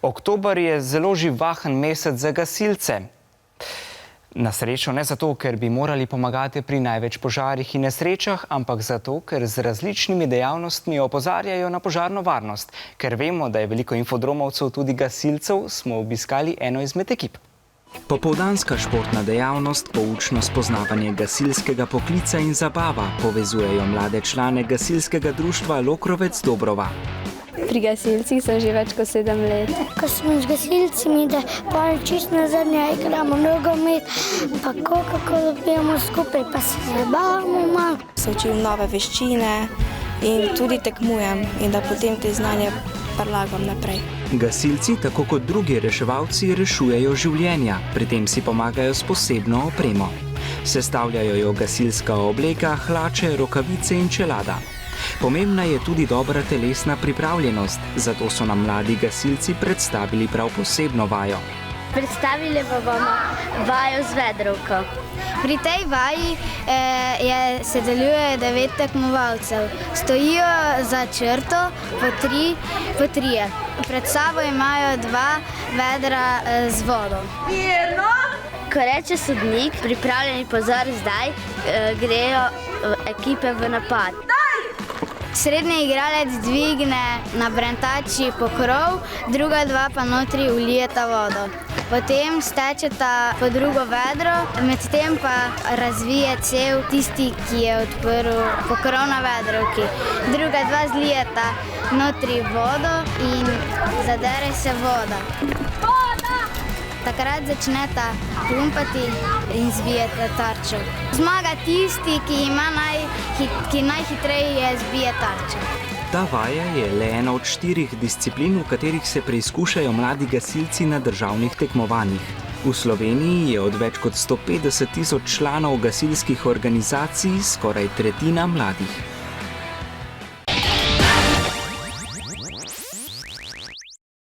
Oktober je zelo živahen mesec za gasilce. Na srečo ne zato, ker bi morali pomagati pri največ požarih in nesrečah, ampak zato, ker z različnimi dejavnostmi opozarjajo na požarno varnost. Ker vemo, da je veliko infodromovcev tudi gasilcev, smo obiskali eno izmed ekip. Popoldanska športna dejavnost, poučno spoznavanje gasilskega poklica in zabava povezujejo mlade člane gasilskega društva Lokrovec Dobrova. Pri gasilcih sem že več kot 7 let. Ko smo z gasilcimi, da pa čisto nazadnje igramo nogomet, pa kako dobijamo skupaj, pa se zabavamo malo. Se učim nove veščine in tudi tekmujem in da potem te znanje prelagam naprej. Gasilci, tako kot drugi reševalci, rešujejo življenja, pri tem si pomagajo s posebno opremo. Sestavljajo jo gasilska obleka, hlače, rokavice in čelada. Pomembna je tudi dobra telesna pripravljenost, zato so nam mladi gasilci predstavili prav posebno vajo. Predstavili bomo vajo z vedrovko. Pri tej vaji sodeluje 9 tekmovalcev. Stojijo za črto po trije. Pred sabo imajo 2 vedra z vodo. Ko reče sodnik, pripravljeni pozor zdaj, grejo ekipe v napad. Srednji igralec dvigne na brentači pokrov, druga 2 pa notri vlijeta vodo. Potem stečeta po drugo vedro, medtem pa razvije cev tisti, ki je odprl pokrov na vedrovki. Druga 2 zlijeta notri vodo in zadere se voda. Takrat začneta pumpati in zvijeta tarčo. Zmaga tisti, ki najhitreje zbije tarčo. Ta vaja je le ena od 4 disciplin, v katerih se preizkušajo mladi gasilci na državnih tekmovanjih. V Sloveniji je od več kot 150 000 članov gasilskih organizacij skoraj tretjina mladih.